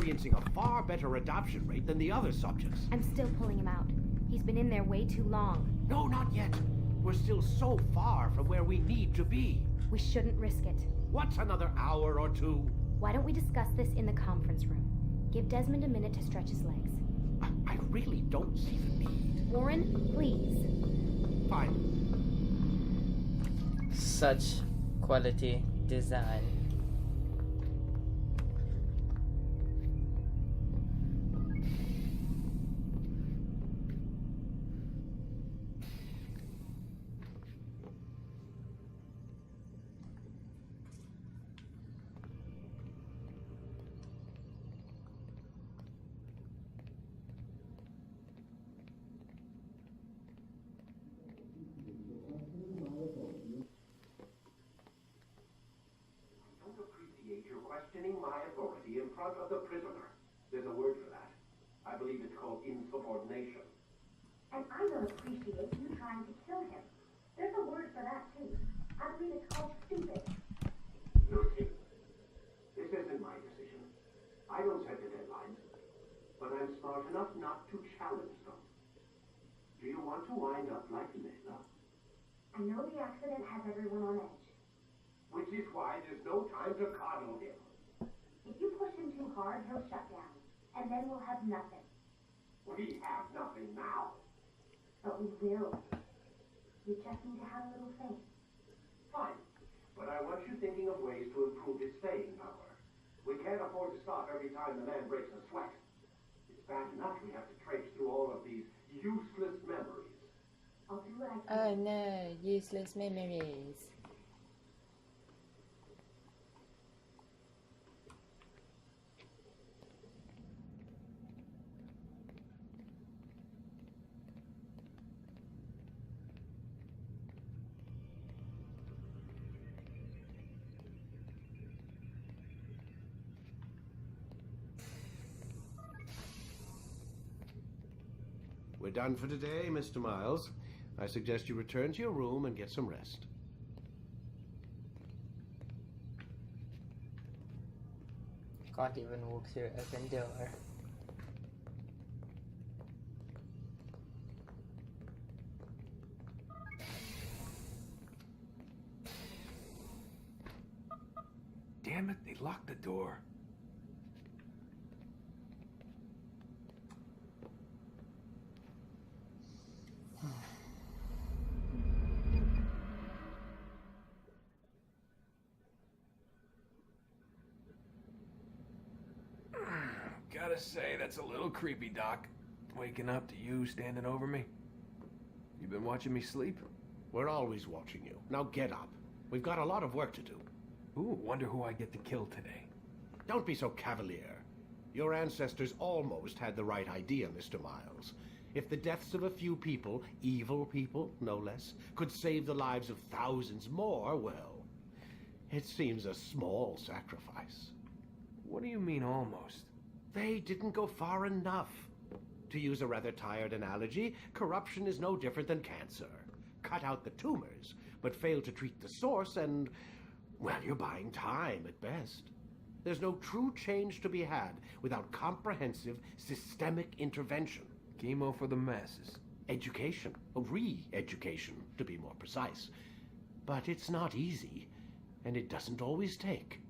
experiencing a far better adoption rate than the other subjects. I'm still pulling him out. He's been in there way too long. No, not yet. We're still so far from where we need to be. We shouldn't risk it. What's another hour or two? Why don't we discuss this in the conference room? Give Desmond a minute to stretch his legs. I really don't see the need. Warren, please. Fine. Such quality design. Questioning my authority in front of the prisoner. There's a word for that. I believe it's called insubordination. And I don't appreciate you trying to kill him. There's a word for that too. I believe it's called stupid. Lucy, this isn't my decision. I don't set the deadlines. But I'm smart enough not to challenge them. Do you want to wind up like Layla? I know the accident has everyone on edge. Which is why there's no time to coddle him. If you push him too hard, he'll shut down. And then we'll have nothing. We have nothing now. But we will. You just need to have a little faith. Fine. But I want you thinking of ways to improve his staying power. We can't afford to stop every time the man breaks a sweat. It's bad enough we have to traipse through all of these useless memories. I'll do what I can. Oh no, useless memories. We're done for today, Mr. Miles. I suggest you return to your room and get some rest. Can't even walk through an open door. Damn it, they locked the door. Gotta say, that's a little creepy, Doc. Waking up to you standing over me. You been watching me sleep? We're always watching you. Now get up. We've got a lot of work to do. Ooh, wonder who I get to kill today. Don't be so cavalier. Your ancestors almost had the right idea, Mr. Miles. If the deaths of a few people, evil people, no less, could save the lives of thousands more, well, it seems a small sacrifice. What do you mean, almost? They didn't go far enough. To use a rather tired analogy, corruption is no different than cancer. Cut out the tumors, but fail to treat the source and, well, you're buying time at best. There's no true change to be had without comprehensive, systemic intervention. Chemo for the masses. Education, re-education, to be more precise. But it's not easy, and it doesn't always take.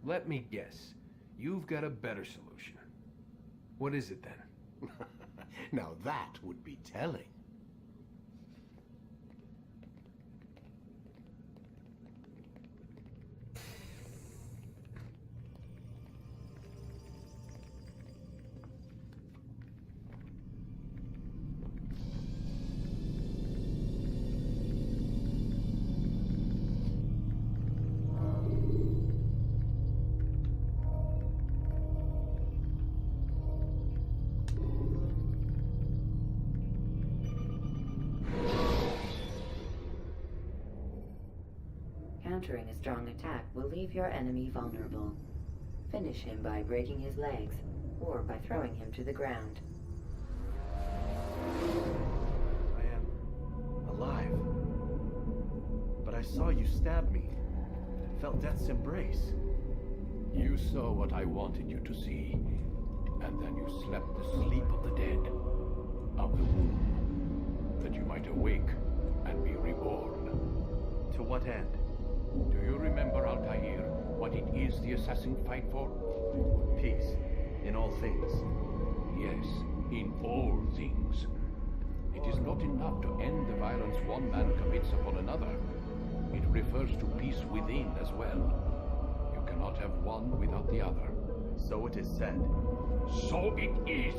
Let me guess. You've got a better solution. What is it then? Now that would be telling. Countering a strong attack will leave your enemy vulnerable. Finish him by breaking his legs, or by throwing him to the ground. I am alive. But I saw you stab me. Felt death's embrace. You saw what I wanted you to see. And then you slept the sleep of the dead, of the womb, that you might awake and be reborn. To what end? Do you remember, Altair, what it is the assassin fight for? Peace. In all things. Yes, in all things. It is not enough to end the violence one man commits upon another. It refers to peace within as well. You cannot have one without the other. So it is said. So it is!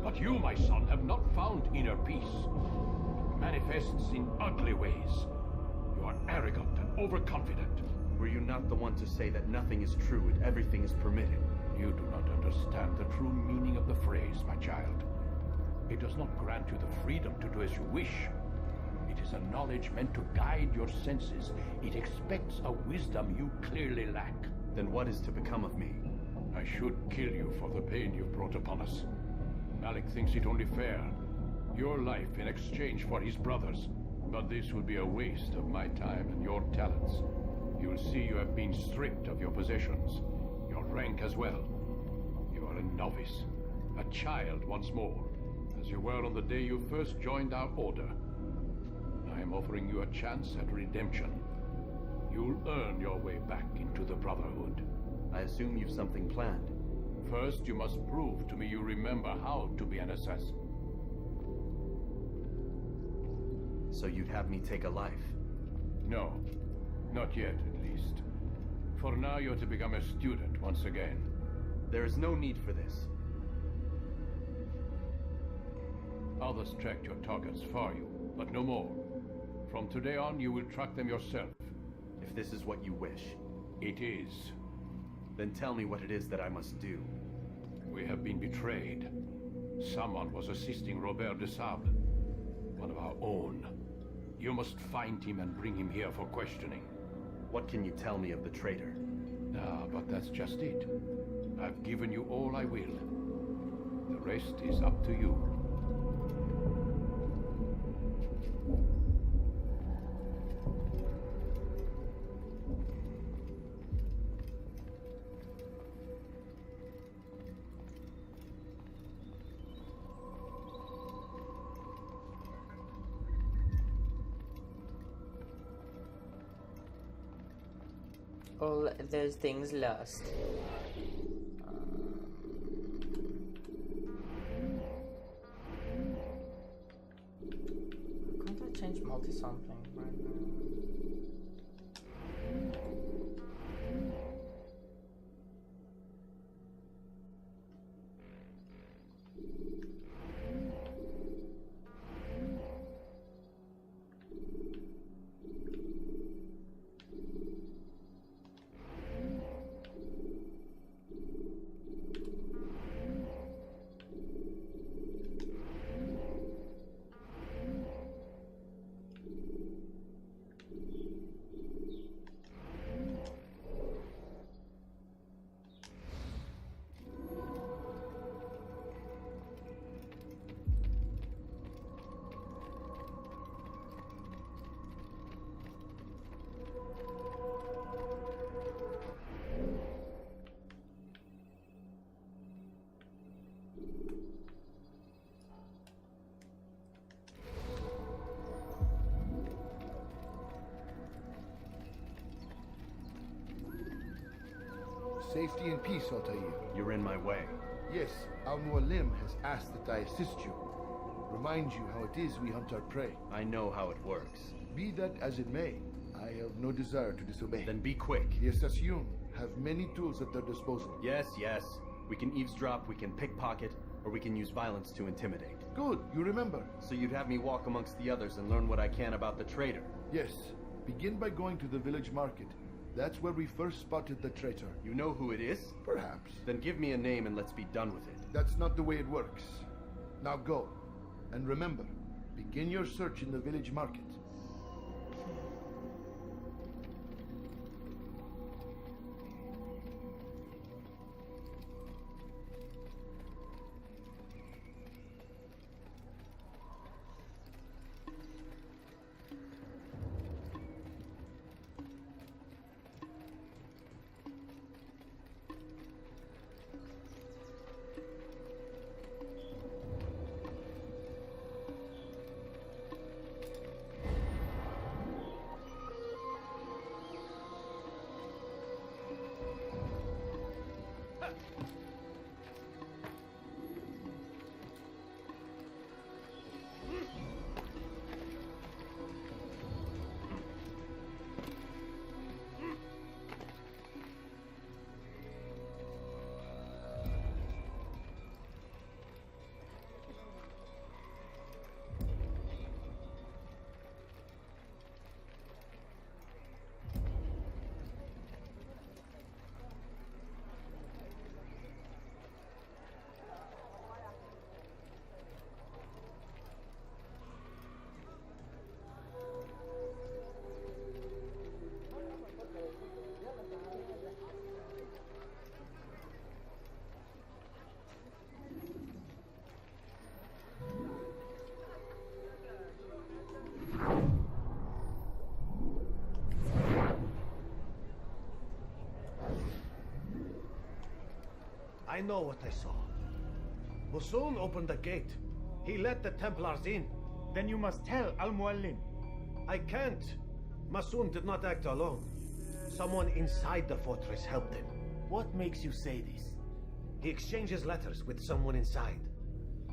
But you, my son, have not found inner peace. It manifests in ugly ways. You are arrogant and overconfident. Were you not the one to say that nothing is true and everything is permitted? You do not understand the true meaning of the phrase, my child. It does not grant you the freedom to do as you wish. It is a knowledge meant to guide your senses. It expects a wisdom you clearly lack. Then what is to become of me? I should kill you for the pain you've brought upon us. Malik thinks it only fair. Your life in exchange for his brother's. But this would be a waste of my time and your talents. You'll see you have been stripped of your possessions. Your rank as well. You are a novice. A child once more. As you were on the day you first joined our order. I am offering you a chance at redemption. You'll earn your way back into the Brotherhood. I assume you've something planned. First, you must prove to me you remember how to be an assassin. So you'd have me take a life? No. Not yet, at least. For now, you're to become a student once again. There is no need for this. Others tracked your targets for you, but no more. From today on, you will track them yourself. If this is what you wish. It is. Then tell me what it is that I must do. We have been betrayed. Someone was assisting Robert de Sable, one of our own. You must find him and bring him here for questioning. What can you tell me of the traitor? Ah, but that's just it. I've given you all I will. The rest is up to you. All those things lost. Can't I change multi-sampling right now? Safety and peace, Altair. You're in my way. Yes, Al-Mualim has asked that I assist you. Remind you how it is we hunt our prey. I know how it works. Be that as it may, I have no desire to disobey. Then be quick. The Assassin have many tools at their disposal. Yes, yes. We can eavesdrop, we can pickpocket, or we can use violence to intimidate. Good, you remember. So you'd have me walk amongst the others and learn what I can about the traitor? Yes. Begin by going to the village market. That's where we first spotted the traitor. You know who it is? Perhaps. Then give me a name and let's be done with it. That's not the way it works. Now go. And remember, begin your search in the village market. I know what I saw. Musun opened the gate. He let the Templars in. Then you must tell Al-Mualim. I can't. Masun did not act alone. Someone inside the fortress helped him. What makes you say this? He exchanges letters with someone inside.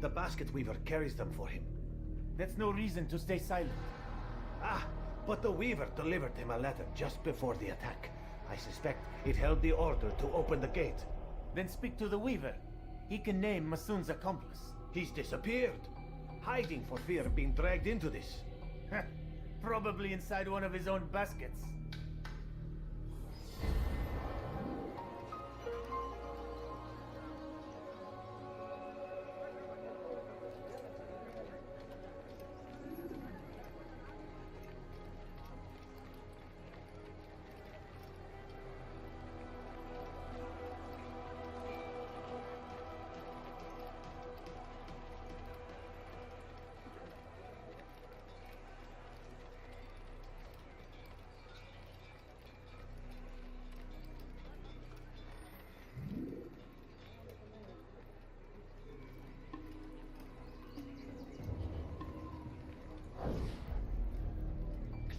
The basket weaver carries them for him. That's no reason to stay silent. Ah, but the weaver delivered him a letter just before the attack. I suspect it held the order to open the gate. Then speak to the weaver. He can name Masun's accomplice. He's disappeared, hiding for fear of being dragged into this. Probably inside one of his own baskets.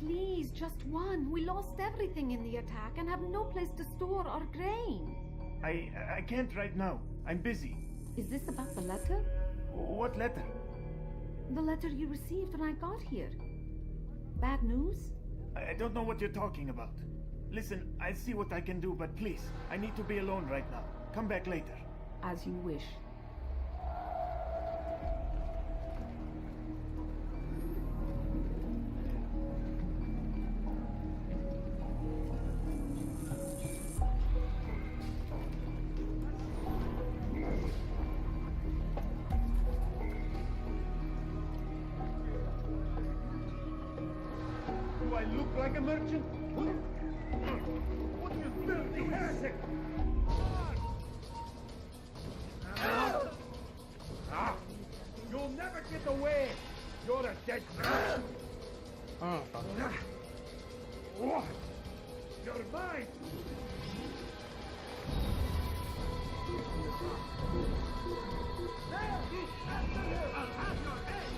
Please, just one. We lost everything in the attack and have no place to store our grain. I can't right now. I'm busy. Is this about the letter? What letter? The letter you received when I got here. Bad news? I don't know what you're talking about. Listen, I'll see what I can do, but please, I need to be alone right now. Come back later. As you wish. Do I look like a merchant? What you filthy heretic! You'll never get away! You're a dead man! What? You're mine! There! He's after you! I'll have your head!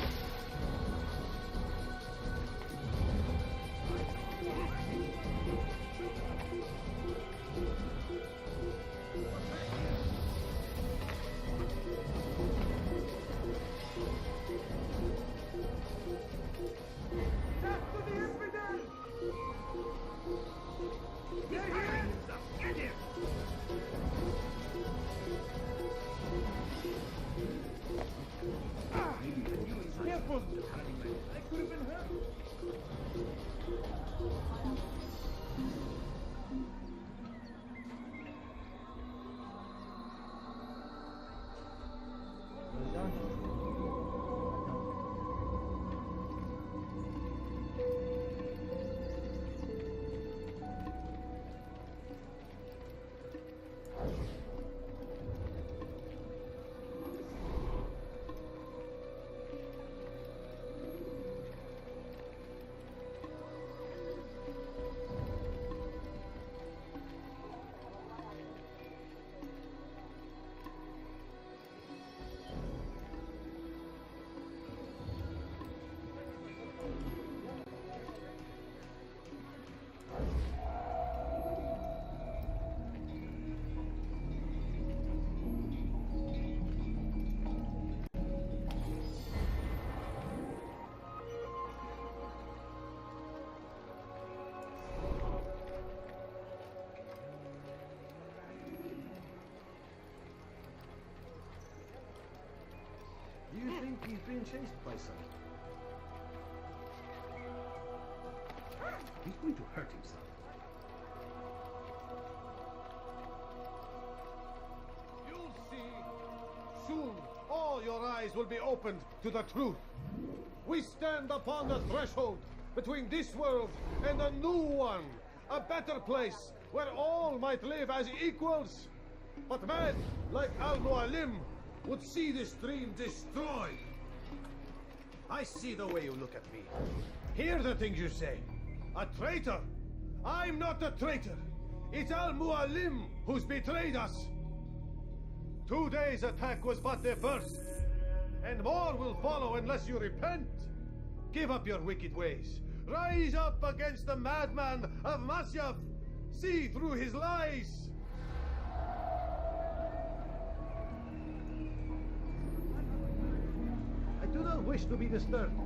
Careful! I could have been hurt! Do you think he's being chased by someone? He's going to hurt himself. You'll see. Soon, all your eyes will be opened to the truth. We stand upon the threshold between this world and a new one. A better place where all might live as equals. But men like Al-Mualim would see this dream destroyed. I see the way you look at me. Hear the things you say. A traitor? I'm not a traitor. It's Al-Mualim who's betrayed us. Today's attack was but the first, and more will follow unless you repent. Give up your wicked ways. Rise up against the madman of Masyaf. See through his lies. I do not wish to be disturbed.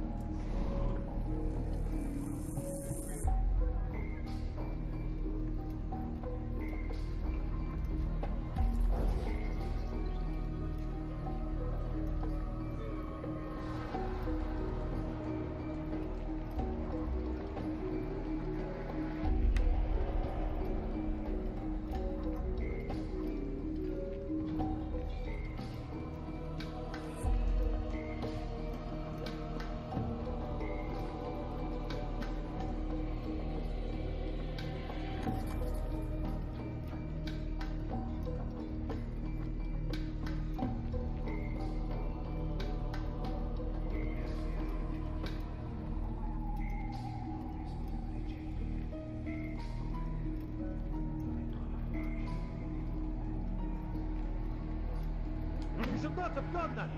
You should not have done that!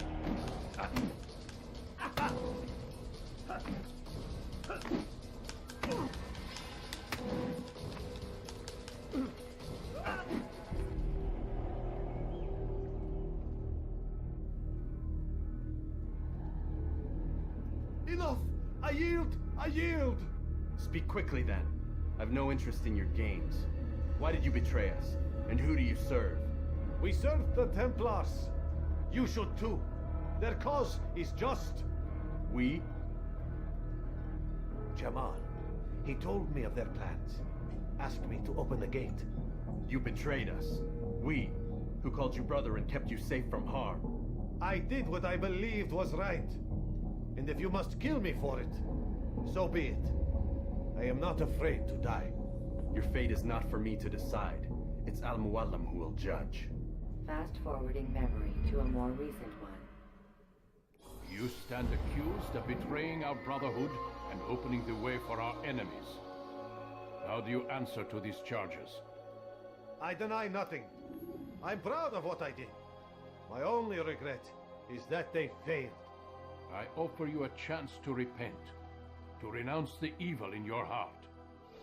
Enough! I yield! I yield! Speak quickly then. I've no interest in your games. Why did you betray us? And who do you serve? We serve the Templars. You should too. Their cause is just. We? Jamal. He told me of their plans. Asked me to open the gate. You betrayed us. We, who called you brother and kept you safe from harm. I did what I believed was right. And if you must kill me for it, so be it. I am not afraid to die. Your fate is not for me to decide. It's Al-Muallim who will judge. Fast-forwarding memory to a more recent one. You stand accused of betraying our brotherhood and opening the way for our enemies. How do you answer to these charges? I deny nothing. I'm proud of what I did. My only regret is that they failed. I offer you a chance to repent, to renounce the evil in your heart.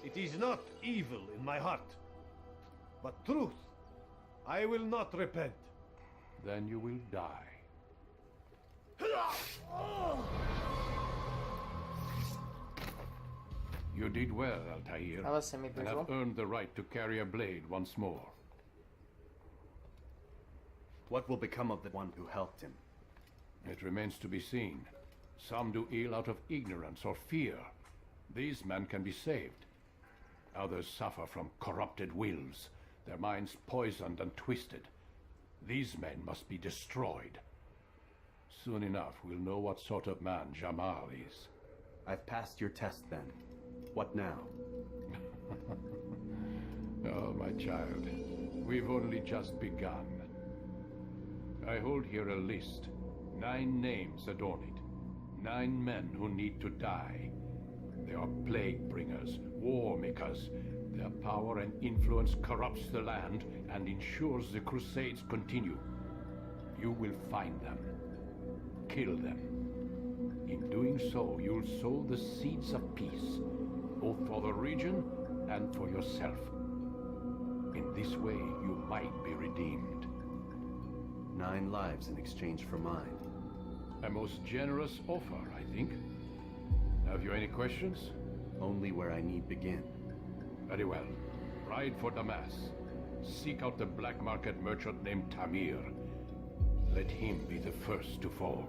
It is not evil in my heart, but truth. I will not repent. Then you will die. You did well, Altair, That was and semi-brutal. have earned the right to carry a blade once more. What will become of the one who helped him? It remains to be seen. Some do ill out of ignorance or fear. These men can be saved. Others suffer from corrupted wills, their minds poisoned and twisted. These men must be destroyed. Soon enough, we'll know what sort of man Jamal is. I've passed your test then. What now? Oh, my child, we've only just begun. I hold here a list. 9 names adorn it. 9 men who need to die. They are plague bringers, war makers. Their power and influence corrupts the land and ensures the Crusades continue. You will find them. Kill them. In doing so, you'll sow the seeds of peace, both for the region and for yourself. In this way, you might be redeemed. 9 lives in exchange for mine. A most generous offer, I think. Have you any questions? Only where I need begin. Very well. Ride for Damas. Seek out the black market merchant named Tamir. Let him be the first to fall.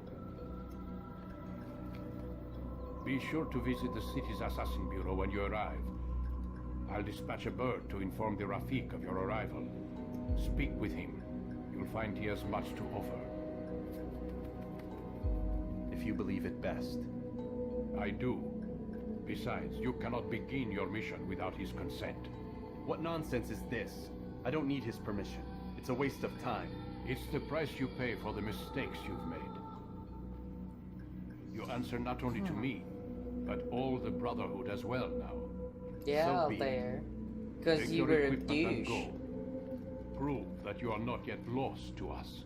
Be sure to visit the city's assassin bureau when you arrive. I'll dispatch a bird to inform the Rafik of your arrival. Speak with him. You'll find he has much to offer. If you believe it best. I do. Besides, you cannot begin your mission without his consent. What nonsense is this? I don't need his permission. It's a waste of time. It's the price you pay for the mistakes you've made. You answer not only to me, but all the Brotherhood as well now. Yeah, So be it. there. Because Take you your were a equipment and douche. go. Prove that you are not yet lost to us.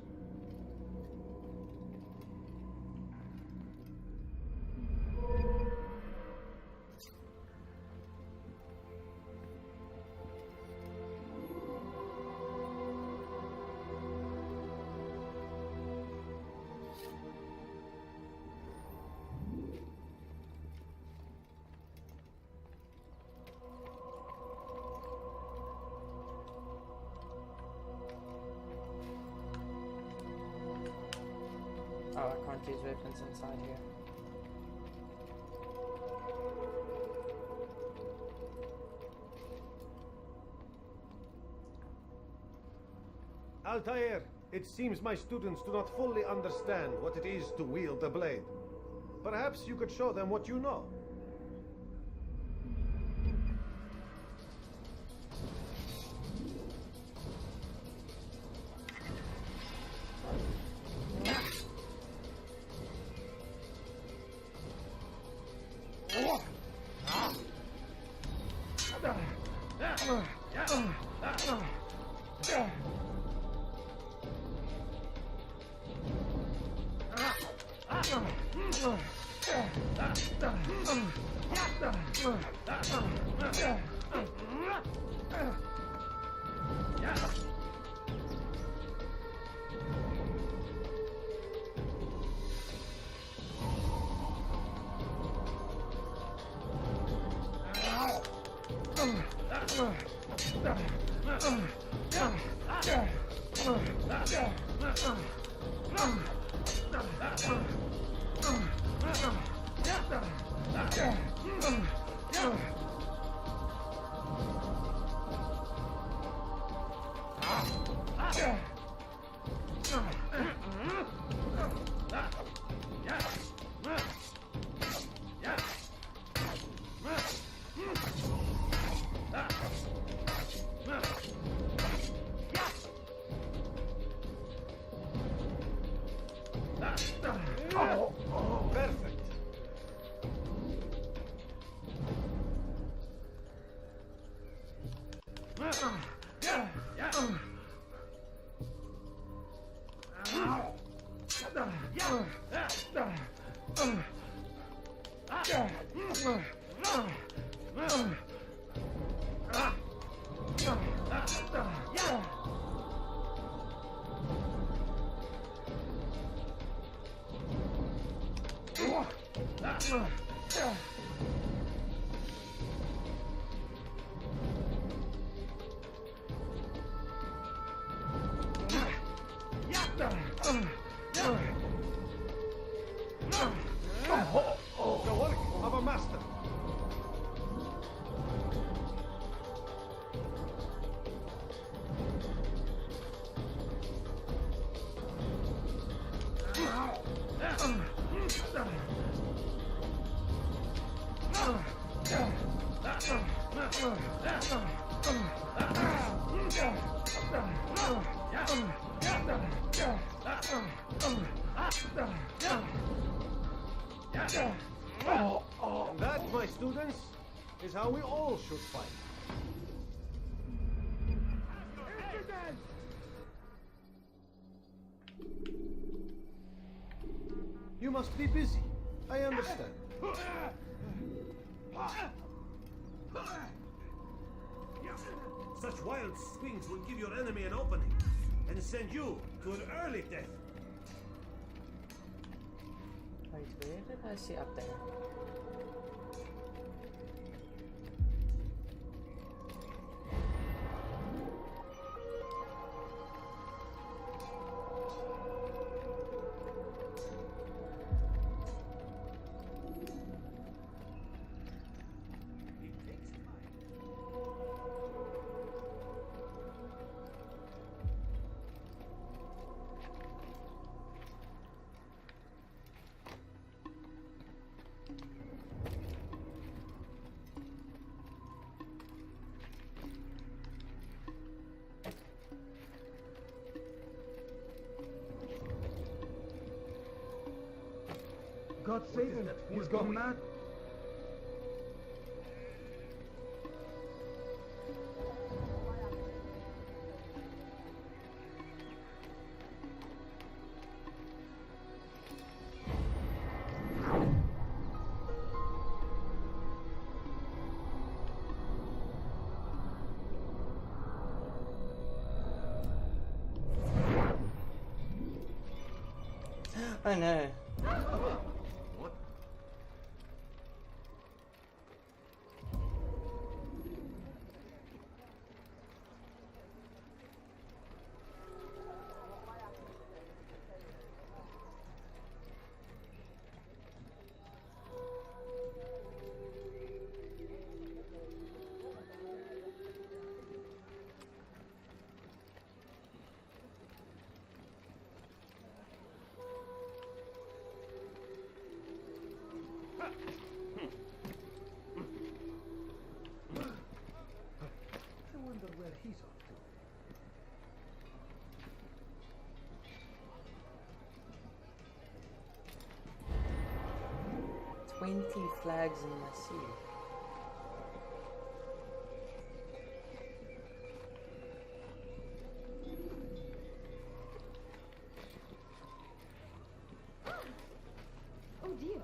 Oh, I can't use weapons inside here. Altair, it seems my students do not fully understand what it is to wield the blade. Perhaps you could show them what you know. Perfect. The work of a master. And that, my students, is how we all should fight. You must be busy. I understand. Such wild swings will give your enemy an opening and send you to an early death. Wait, where did I see up there? God save him. He's gone mad. Oh no. What? I wonder where he's off to. 20 flags in my sea. Oh dear.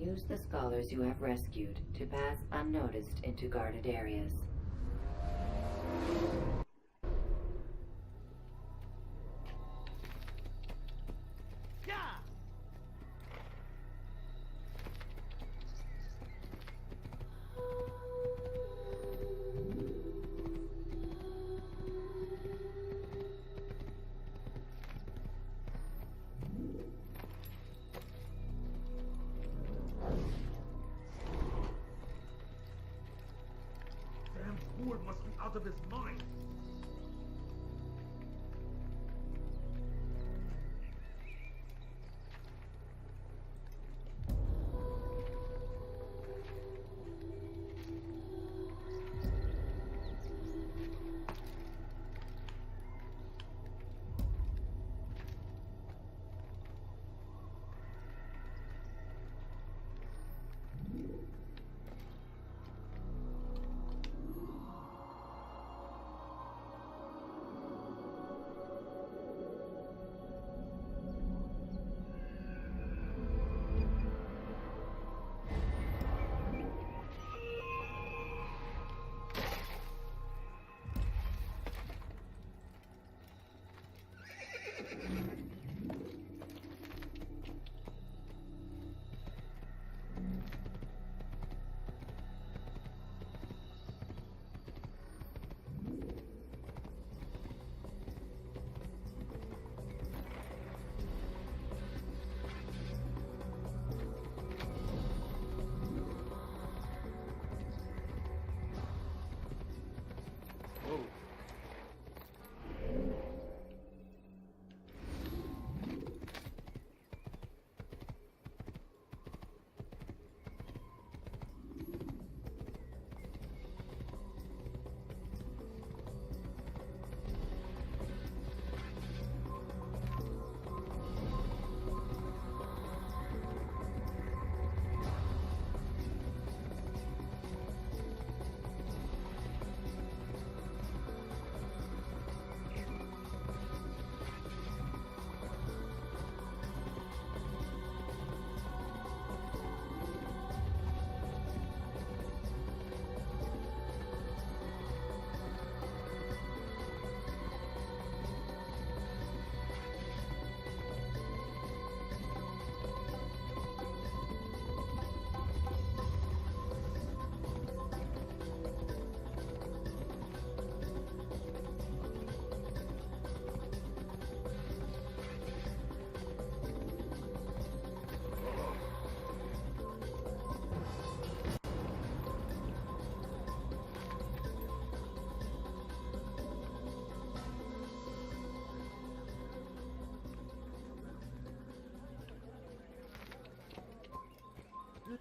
Use the scholars you have rescued to pass unnoticed into guarded areas. Damn fool must be out of his mind.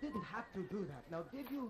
didn't have to do that, now did you?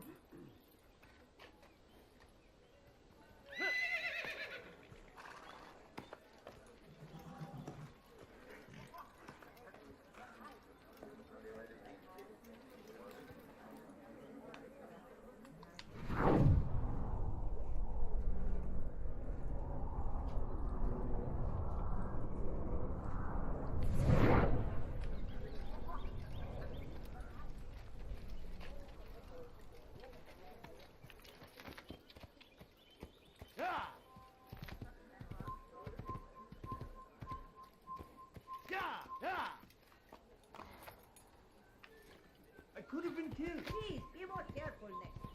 I could have been killed. Please, be more careful next time.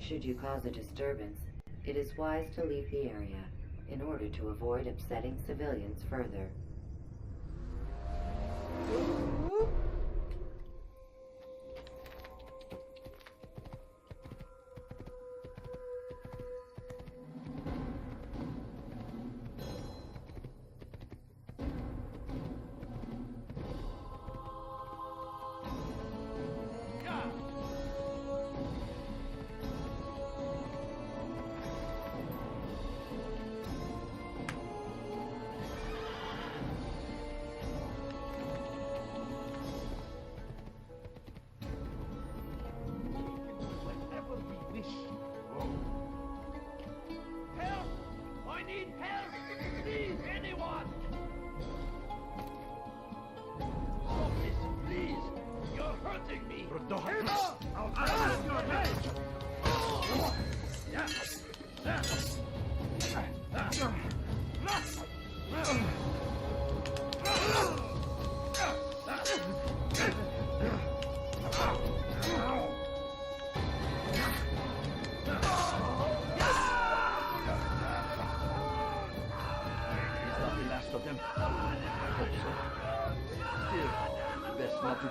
Should you cause a disturbance, it is wise to leave the area in order to avoid upsetting civilians further.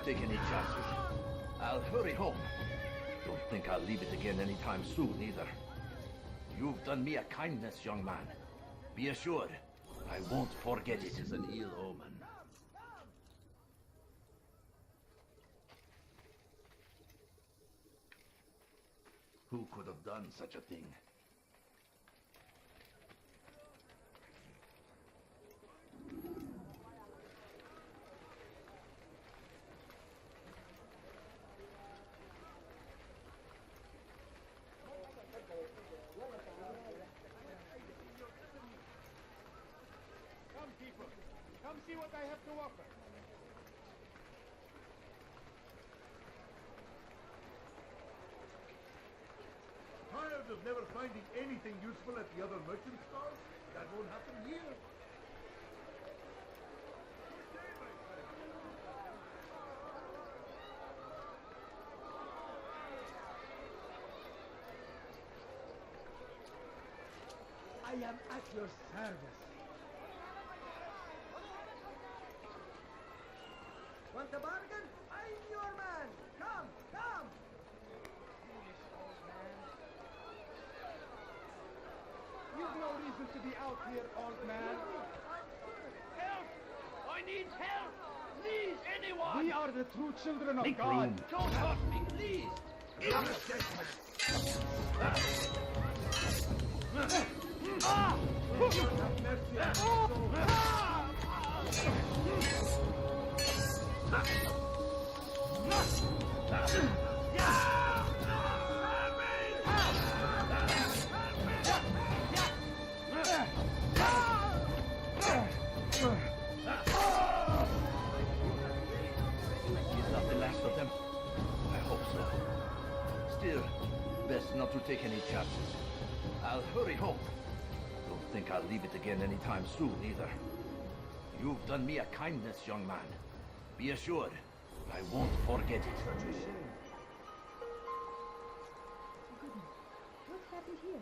Take any chances. I'll hurry home. Don't think I'll leave it again anytime soon, either. You've done me a kindness, young man. Be assured, I won't forget it. This is an ill omen. Who could have done such a thing? Come see what I have to offer. Tired of never finding anything useful at the other merchant stores? That won't happen here. I am at your service. Want a bargain? I'm your man. Come, come. You've no reason to be out here, old man. Help! I need help! Please, anyone! We are the true children of Make God. room. Don't hurt me, please! Is that the last of them? I hope so. Still, best not to take any chances. I'll hurry home. Don't think I'll leave it again anytime soon, either. You've done me a kindness, young man. Be assured, I won't forget it. Such a shame. Goodness, what happened here?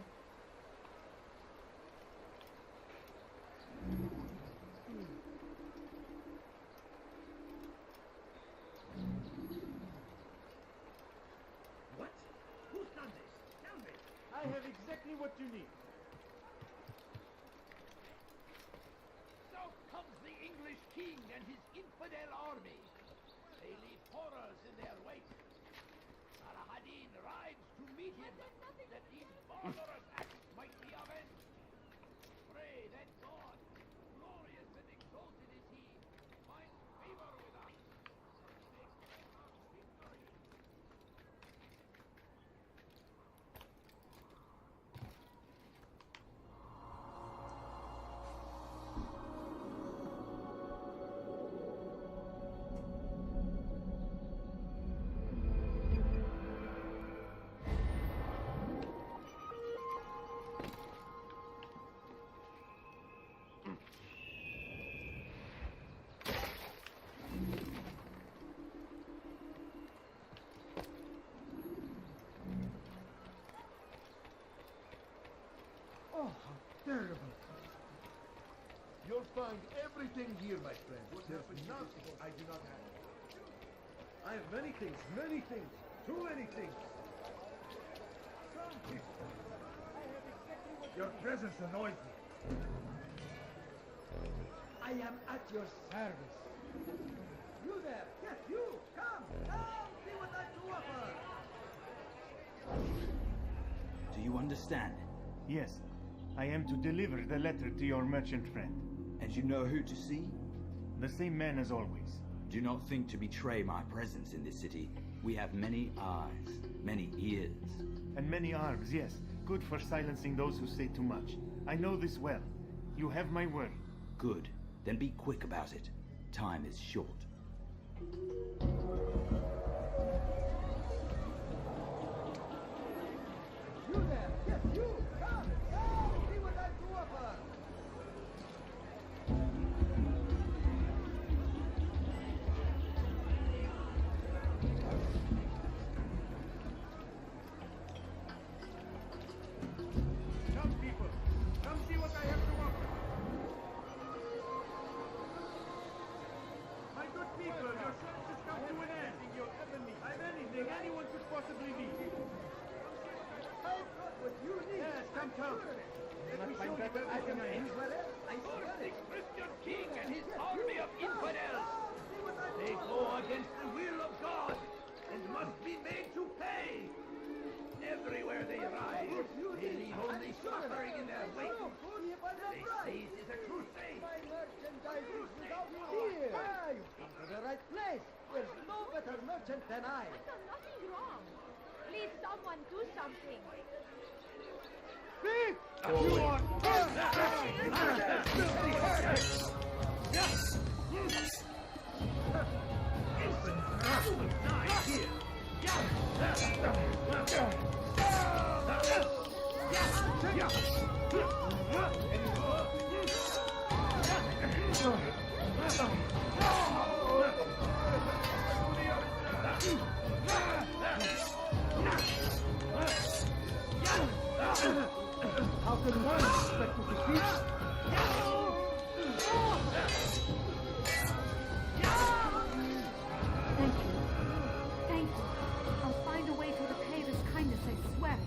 What? Who's done this? Tell me! I have exactly what you need. So comes the English king and his infidel army. They leave horrors in their wake. Saladin rides to meet him, that these barbarous acts might be avenged. Pray that God, glorious and exalted is he, finds favor with us. terrible. You'll find everything here, my friend. There's nothing I do not have. I have many things, too many things. Your presence annoys me. I am at your service. You there! Yes, you! Come! See what I do offer! Do you understand? Yes. I am to deliver the letter to your merchant friend. And you know who to see? The same man as always. Do not think to betray my presence in this city. We have many eyes, many ears. And many arms, yes. Good for silencing those who say too much. I know this well. You have my word. Good. Then be quick about it. Time is short. You there! Yes, you! Come! See what I do offer! Come, people. Come see what I have to offer. My good people, your service has come to an end. I'm anything anyone could possibly need. Yes, come. Let me show you everything I have. The Christian king and his army of infidels. They go against the will of God and must be made to pay. Everywhere they rise, they leave only suffering in their wake. They say it is a crusade. My merchandise is without fear. You come to the right place. There's no better merchant than I. I've done nothing wrong. Please, someone do something. Speak! You are... How can one expect to defeat? Thank you. I'll find a way to repay this kindness, I swear it.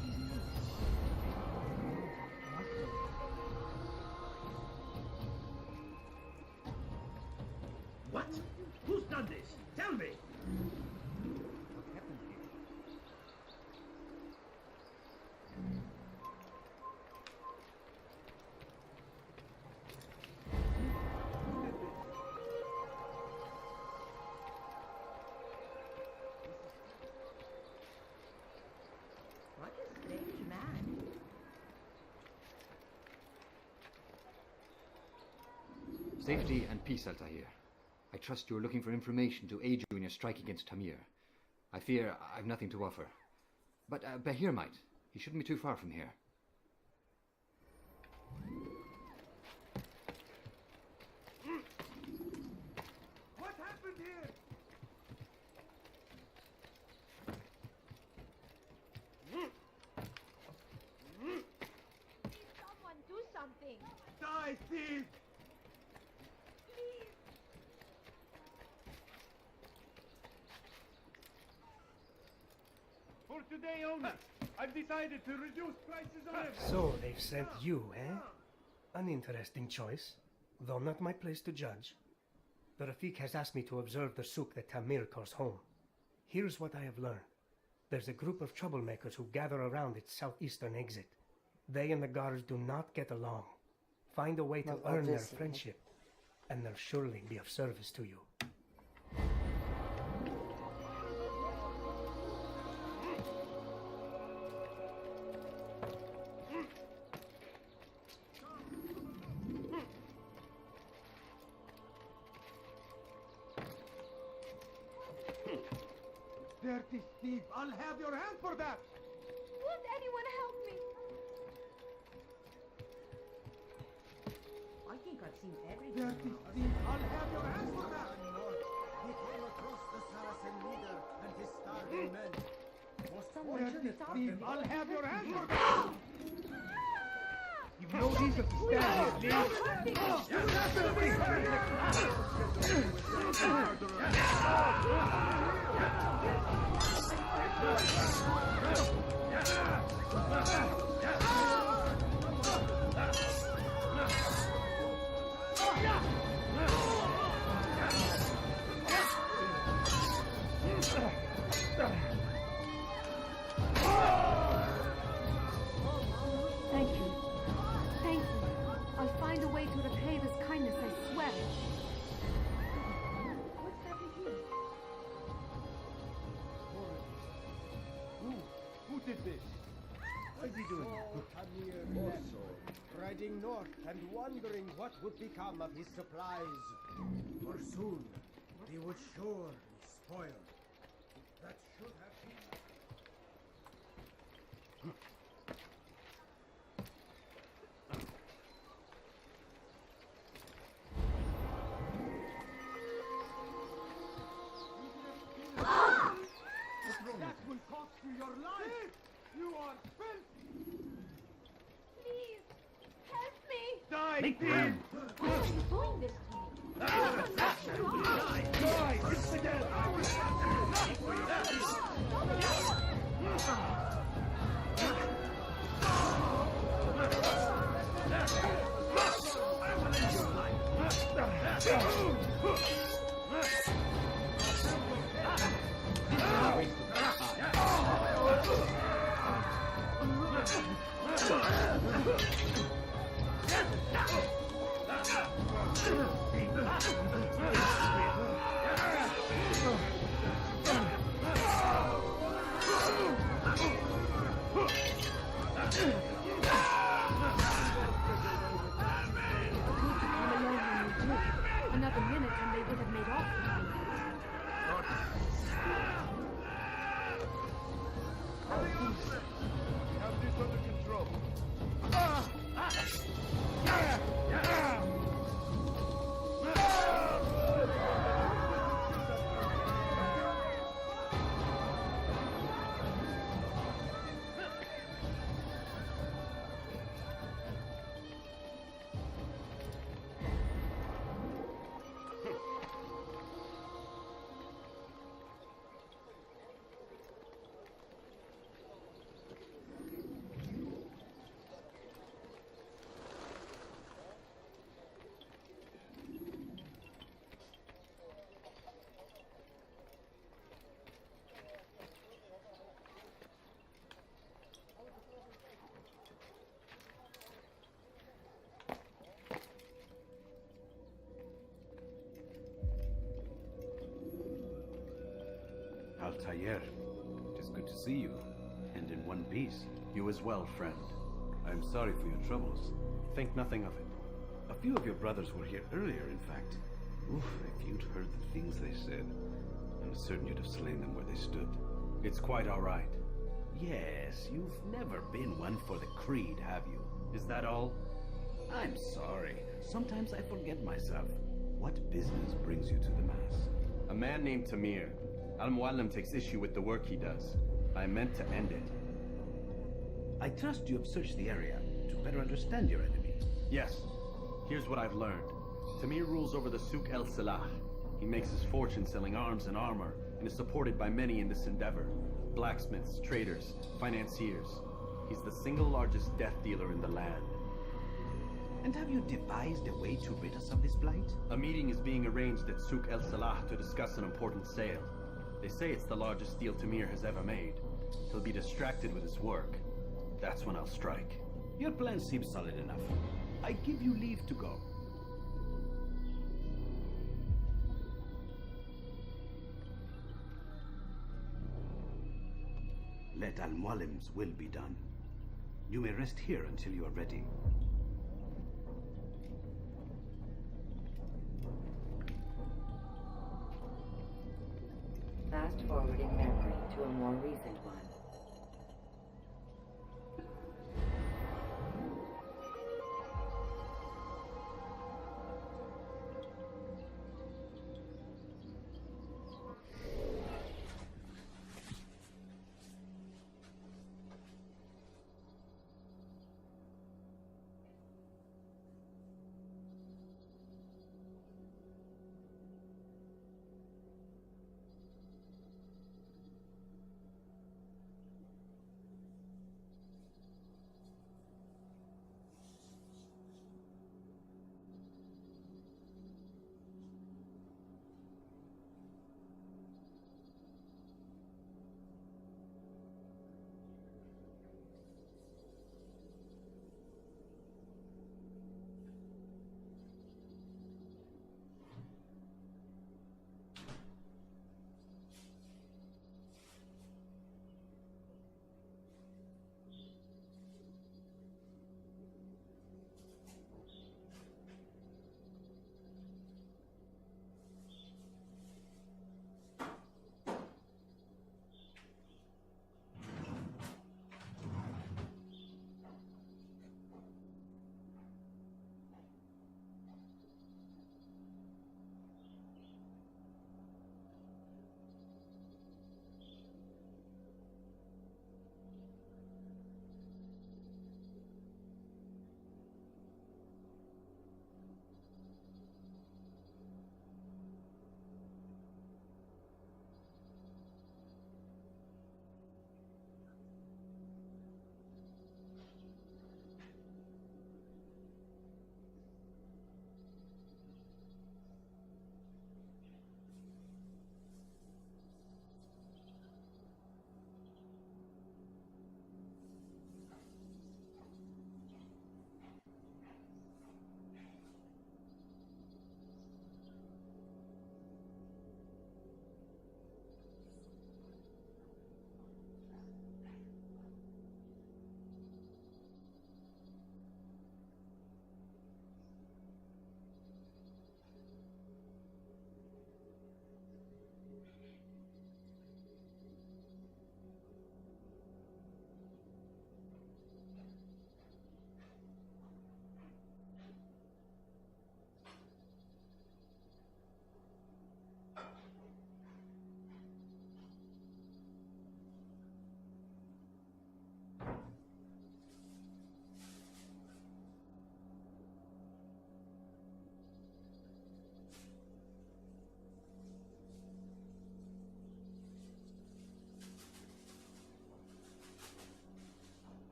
What? Who's done this? Tell me. What a strange man. Safety and peace, Altair. I trust you are looking for information to aid you in your strike against Tamir. I fear I've nothing to offer. But Bahir might. He shouldn't be too far from here. What happened here? Please, someone do something. Die, thief! Please. For today only, I've decided to reduce prices on everything. So they've sent you, eh? An interesting choice, though not my place to judge. The Rafik has asked me to observe the souk that Tamir calls home. Here's what I have learned. There's a group of troublemakers who gather around its southeastern exit. They and the guards do not get along. Find a way to earn their friendship, and they'll surely be of service to you. Dirty thief! I'll have your hand for that! Won't anyone help me? I think I've seen everything. Dirty thief! I'll have your hand for that! We came across the Saracen leader and his starving men. Someone should Dirty stop thief! them. I'll have your hand for that! He No reason to stand here, Thank you. Thank you. I'll find a way to repay this kindness, I swear. What's that in here? Who did this? What's he doing? Caaarrl also, riding north and wondering what would become of his supplies. For soon, they would surely spoil. That should have been... That will cost you your life! You are filthy! Please, help me! Die, Make thief! room. Why are you doing this to me? Die! It's the dead! Another minute and they would have made off with me. Have this under control. Altair, it is good to see you, and in one piece. You as well, friend. I am sorry for your troubles. Think nothing of it. A few of your brothers were here earlier, in fact. Oof, if you'd heard the things they said, I'm certain you'd have slain them where they stood. It's quite all right. Yes, you've never been one for the creed, have you? Is that all? I'm sorry. Sometimes I forget myself. What business brings you to the Mass? A man named Tamir. Al-Muallim takes issue with the work he does. I meant to end it. I trust you have searched the area to better understand your enemy. Yes. Here's what I've learned. Tamir rules over the Caaarrlll-Sama. He makes his fortune selling arms and armor, and is supported by many in this endeavor. Blacksmiths, traders, financiers. He's the single largest death dealer in the land. And have you devised a way to rid us of this blight? A meeting is being arranged at Caaarrlll-Sama to discuss an important sale. They say it's the largest deal Tamir has ever made. He'll be distracted with his work. That's when I'll strike. Your plan seems solid enough. I give you leave to go. Let Al-Muallim's will be done. You may rest here until you are ready. Fast forwarding memory to a more recent one.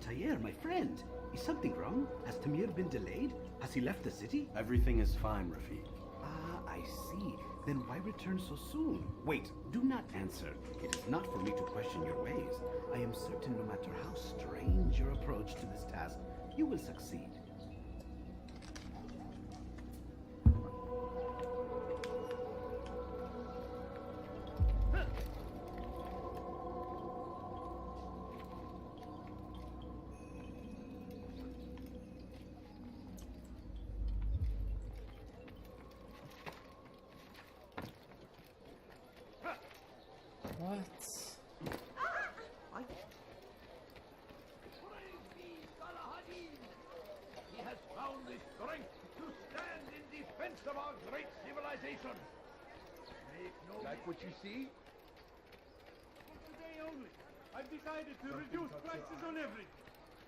Altair, my friend. Is something wrong? Has Tamir been delayed? Has he left the city? Everything is fine, Rafiq. Ah, I see. Then why return so soon? Wait, do not answer. It is not for me to question your ways. I am certain no matter how strange your approach to this task, you will succeed. He has found the strength to stand in defense of our great civilization. Make no Like what you see? For today only, I've decided to reduce prices on everything.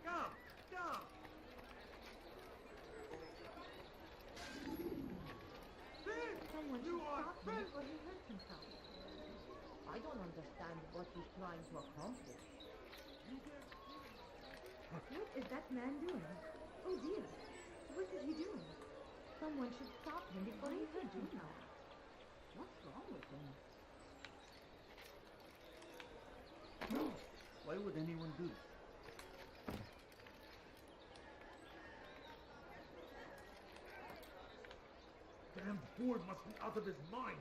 Come, come. Someone You should are stop him before he hurts himself. I don't understand what he's trying to accomplish. What is that man doing? Oh dear, what is he doing? Someone should stop him before he hurts himself. What's wrong with him? Why would anyone do this? Damn fool must be out of his mind.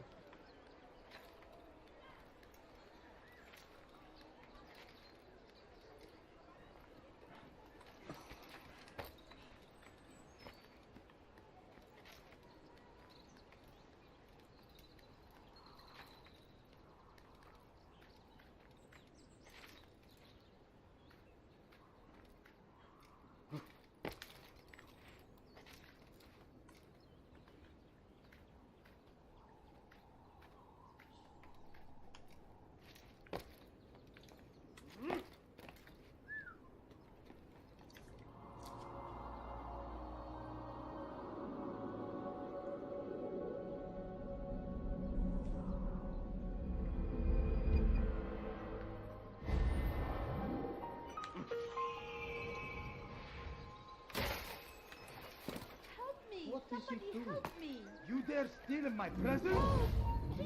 Somebody help me! You dare steal in my presence?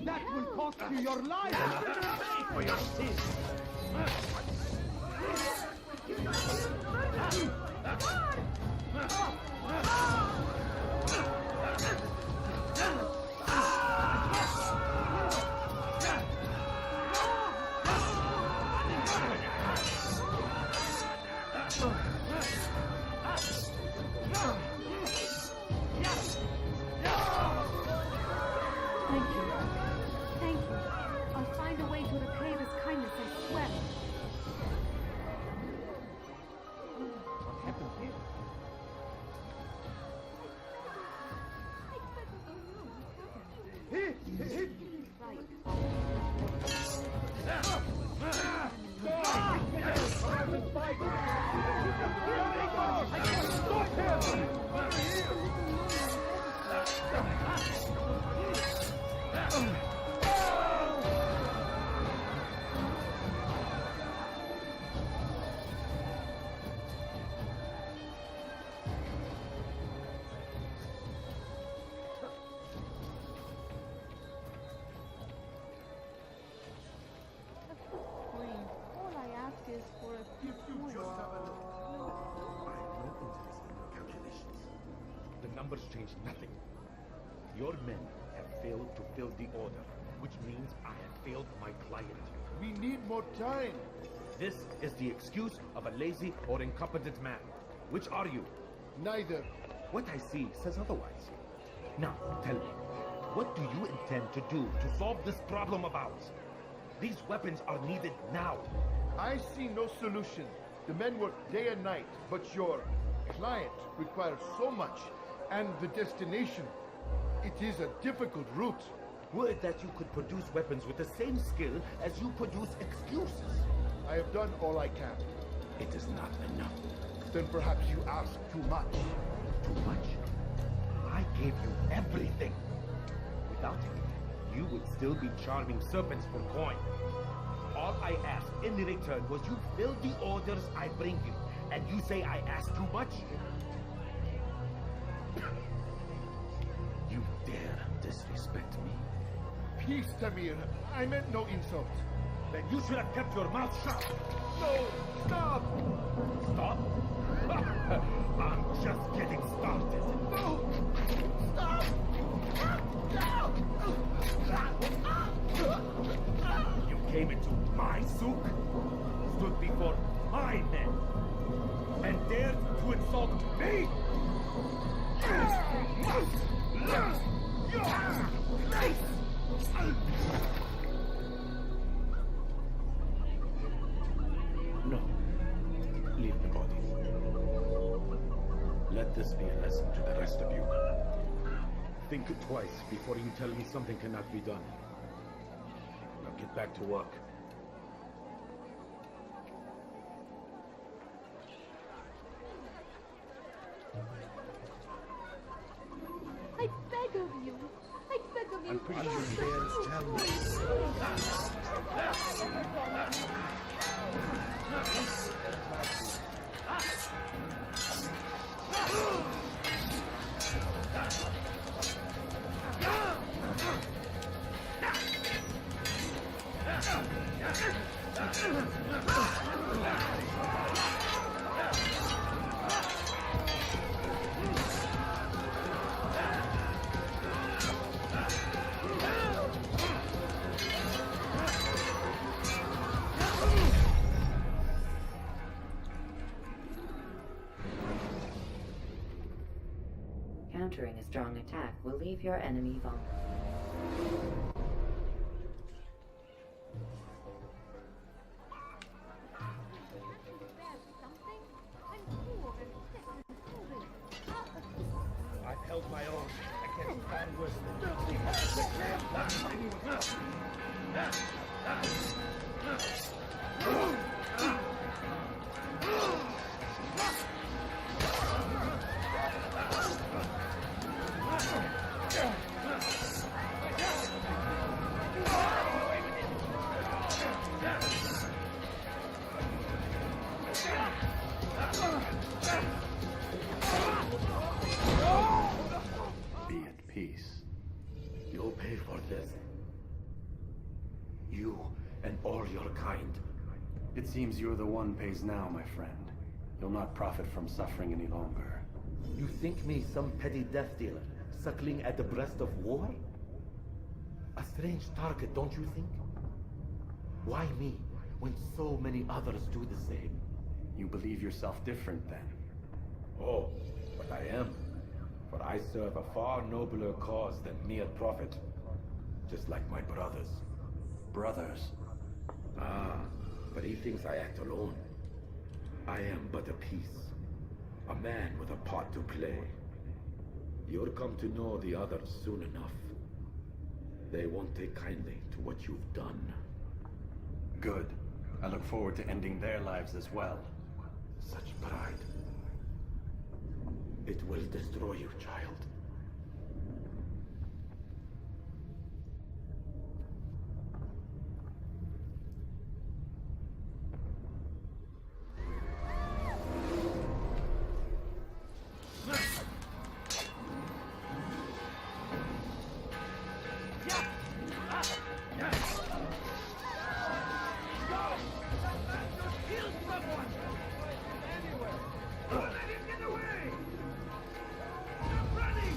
That will cost you your life! Pay for your sins! Thank you. Thank you. I'll find a way to repay this kindness, I swear. What happened here? All I ask is for a few The numbers change nothing. Your men have failed to fill the order, which means I have failed my client. We need more time. This is the excuse of a lazy or incompetent man. Which are you? Neither. What I see says otherwise. Now, tell me, what do you intend to do to solve this problem of ours? These weapons are needed now. I see no solution. The men work day and night, but your client requires so much, and the destination, it is a difficult route. Would that you could produce weapons with the same skill as you produce excuses. I have done all I can. It is not enough. Then perhaps you ask too much. Too much? I gave you everything. Without it, you would still be charming serpents for coin. All I asked in return was you fill the orders I bring you. And you say I ask too much? You dare disrespect me? Peace, Tamir. I meant no insult. Then you should have kept your mouth shut. No, stop! Stop? I'm just getting started. No! Stop! You came into my souk, stood before my men, and dared to insult me? No. Leave the body. Let this be a lesson to the rest of you. Think twice before you tell me something cannot be done. Now get back to work. I beg of you. I beg of you. I'm pretty sure Bears tell me. Countering a strong attack will leave your enemy vulnerable. I've held my own against far worse than Be at peace. You'll pay for this. You and all your kind. It seems you're the one pays now, my friend. You'll not profit from suffering any longer. You think me some petty death dealer, suckling at the breast of war? A strange target, don't you think? Why me, when so many others do the same? You believe yourself different, then? Oh, but I am. For I serve a far nobler cause than mere profit. Just like my brothers. Brothers? Ah, but he thinks I act alone. I am but a piece. A man with a part to play. You'll come to know the others soon enough. They won't take kindly to what you've done. Good. I look forward to ending their lives as well. Such pride. It will destroy you, child. Let him get away! You're running!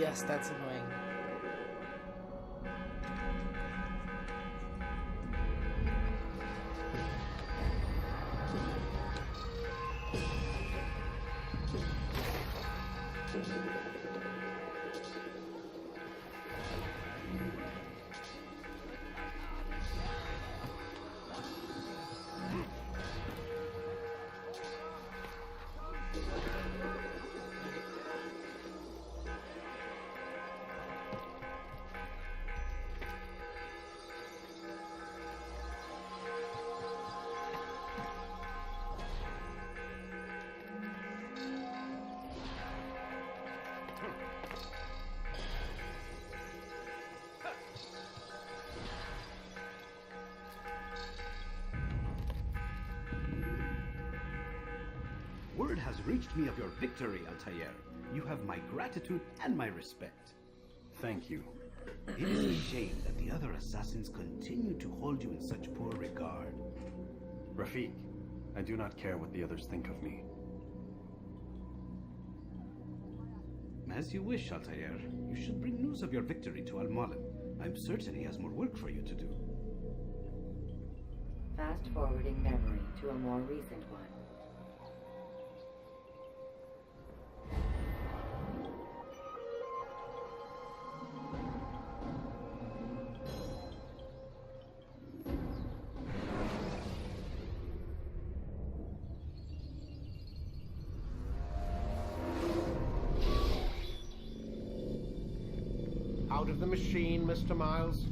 Yes, that's annoying. Word has reached me of your victory, Altair. You have my gratitude and my respect. Thank you. It is a shame that the other assassins continue to hold you in such poor regard. Rafik, I do not care what the others think of me. As you wish, Altair. You should bring news of your victory to Al-Mullen. I'm certain he has more work for you to do. Fast forwarding memory to a more recent one. Out of the machine, Mr. Miles.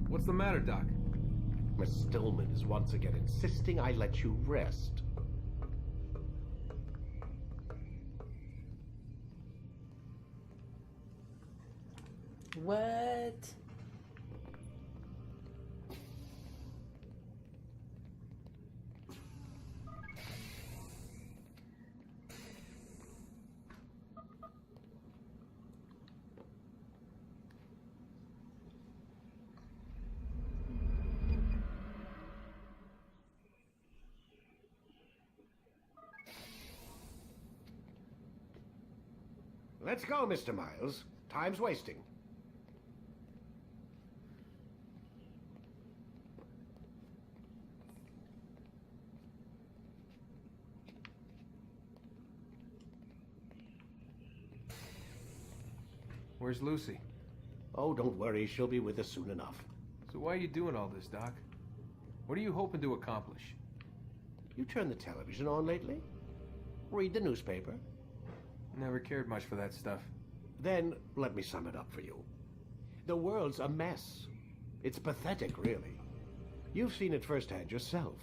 What's the matter, Doc? Miss Stillman is once again insisting I let you rest. What? Let's go, Mr. Miles. Time's wasting. Where's Lucy? Oh, don't worry. She'll be with us soon enough. So why are you doing all this, Doc? What are you hoping to accomplish? You turned the television on lately? Read the newspaper? Never cared much for that stuff. Then, let me sum it up for you. The world's a mess. It's pathetic, really. You've seen it firsthand yourself.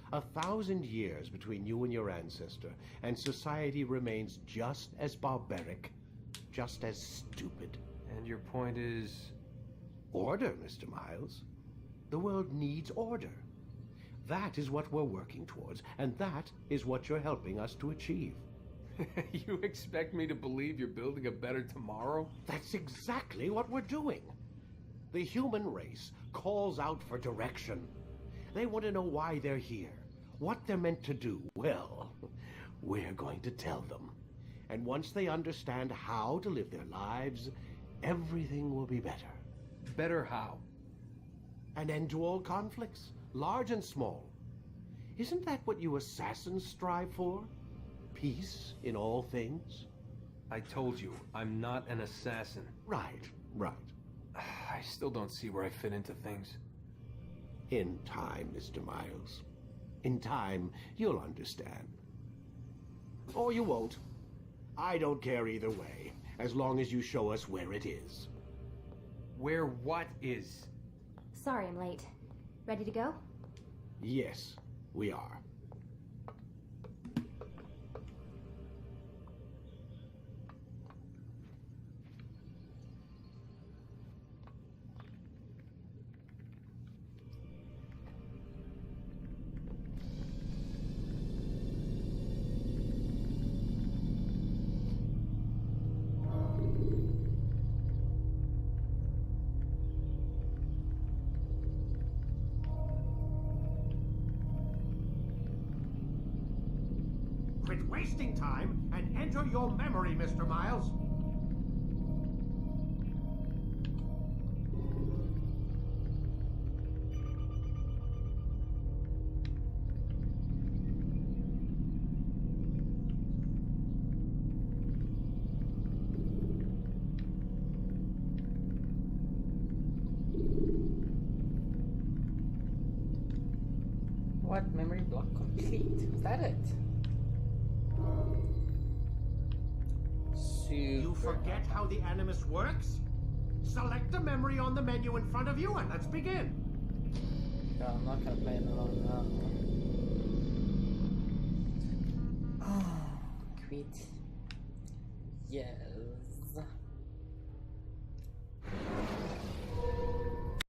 1,000 years between you and your ancestor, and society remains just as barbaric, just as stupid. And your point is? Order, Mr. Miles. The world needs order. That is what we're working towards, and that is what you're helping us to achieve. You expect me to believe you're building a better tomorrow? That's exactly what we're doing. The human race calls out for direction. They want to know why they're here, what they're meant to do. Well, we're going to tell them. And once they understand how to live their lives, everything will be better. Better how? An end to all conflicts, large and small. Isn't that what you assassins strive for? Peace in all things? I told you, I'm not an assassin. Right, right. I still don't see where I fit into things. In time, Mr. Miles. In time, you'll understand. Or you won't. I don't care either way, as long as you show us where it is. Where what is? Sorry I'm late. Ready to go? Yes, we are. Quit wasting time and enter your memory, Mr. Miles. What? Memory block complete? Is that it? You forget how the Animus works? Select a memory on the menu in front of you and let's begin. No, I'm not gonna play it alone now. Oh, quit. Yes.